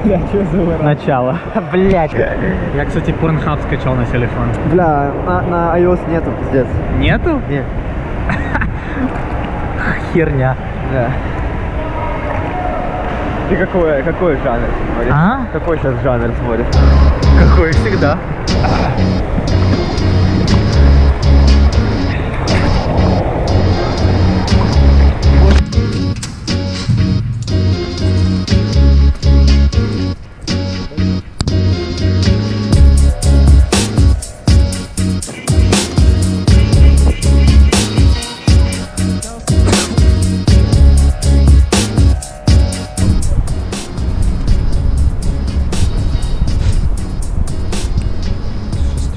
Бля, что за ура? Начало. Блять. Я, кстати, Pornhub скачал на телефон. Бля, на iOS нету, пиздец. Нету? Нет. Херня. Да. Ты какой жанр смотришь? А? Какой сейчас жанр смотришь? Какой всегда.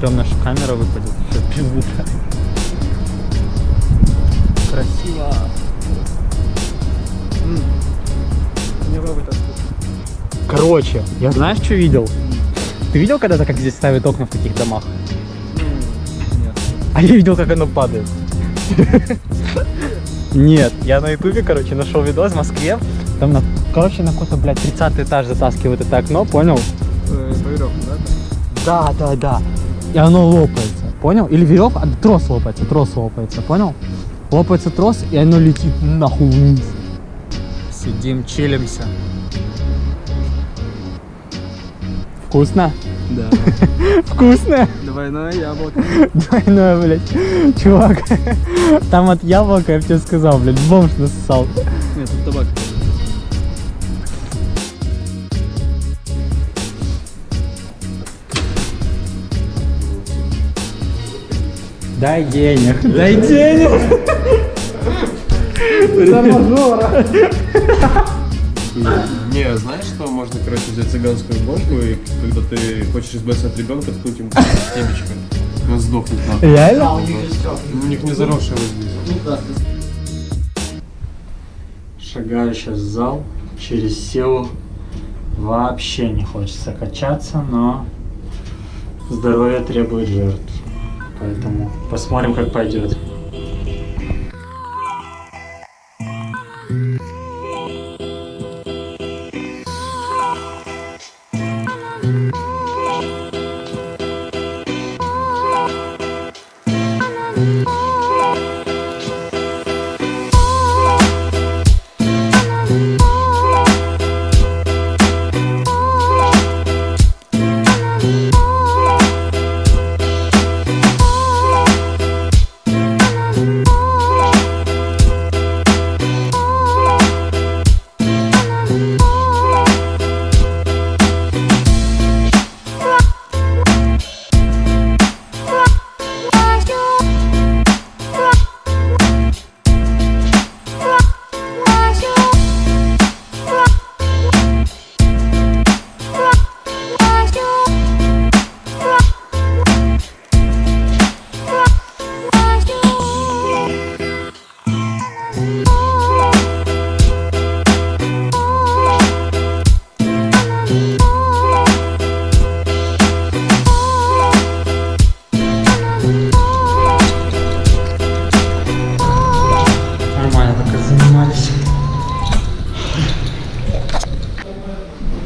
Стрёмно, что камера выпадет. Все пиздута. Красиво. Не пробуй так. Короче, я знаешь, что видел? Ты видел когда-то, как здесь ставят окна в таких домах? Нет. А я видел, как оно падает. Нет, я на ютубе, короче, нашел видос в Москве. Там, короче, на какой-то, блядь, 30-й этаж затаскивают это окно, понял? Веревка, да? Да. И оно лопается, понял? Или веревка, трос лопается, понял? Лопается трос, и оно летит нахуй вниз. Сидим, чилимся. Вкусно? Да. Вкусно? Двойное яблоко. Двойное, блядь. Чувак, там от яблока, я бы тебе сказал, блядь, бомж нассал. Нет, тут табак. Дай денег. Дай денег. Не, знаешь, что можно, короче, взять цыганскую гонку, и когда ты хочешь избавиться от ребенка, ткнуть ему темечко. Он сдохнет нахуй. Реально? У них не заросшая возьми. Шагаю сейчас в зал, через силу вообще не хочется качаться, но здоровье требует жертв. Поэтому посмотрим, как пойдет.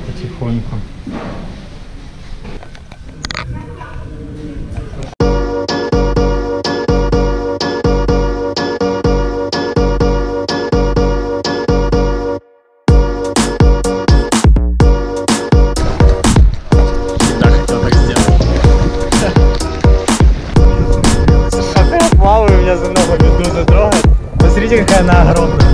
Потихоньку. Всегда хотел так сделать. Пока я плаваю, меня за ногу медуза трогает. Посмотрите, какая она огромная.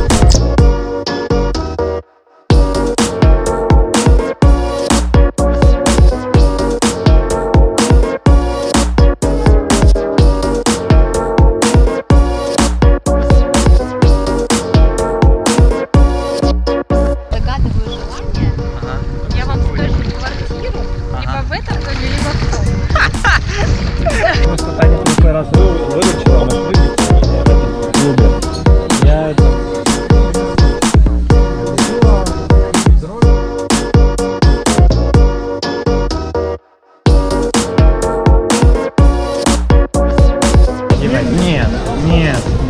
Просто Таня в прошлый раз выручила нас в этом клубе. Я это...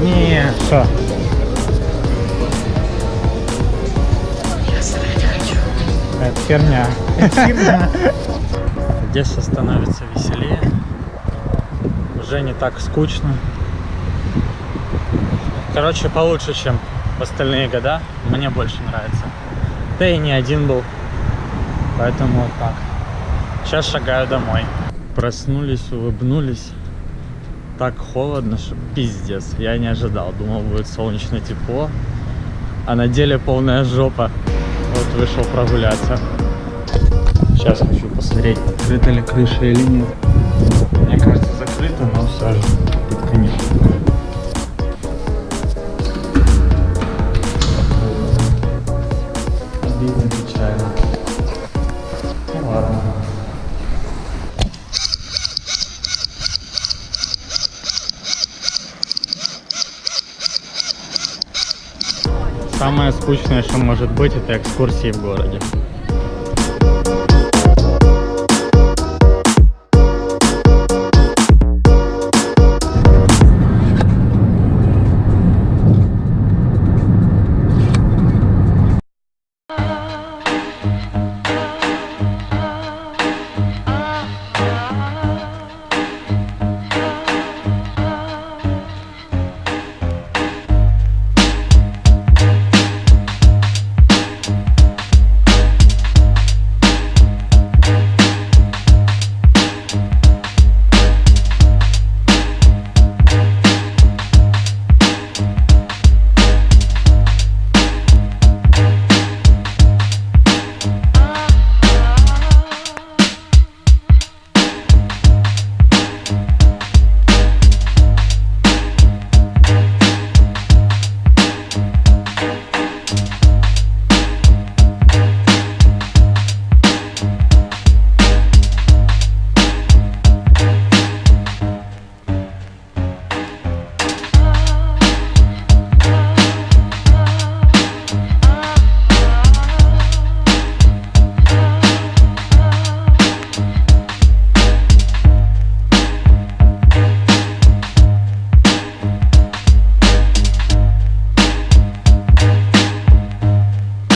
Нет. Что? Я срать хочу. Это херня. Одесса становится веселее. Уже не так скучно. Короче, получше, чем в остальные года. Мне больше нравится. Да и не один был. Поэтому вот так. Сейчас шагаю домой. Проснулись, улыбнулись. Так холодно, что пиздец. Я не ожидал. Думал, будет солнечно тепло. А на деле полная жопа. Вот вышел прогуляться. Сейчас хочу посмотреть, открыта ли крыша или нет. Мне кажется, закрыто, но все же под конец. Обидно, печально. Ну ладно. Самое скучное, что может быть, это экскурсии в городе.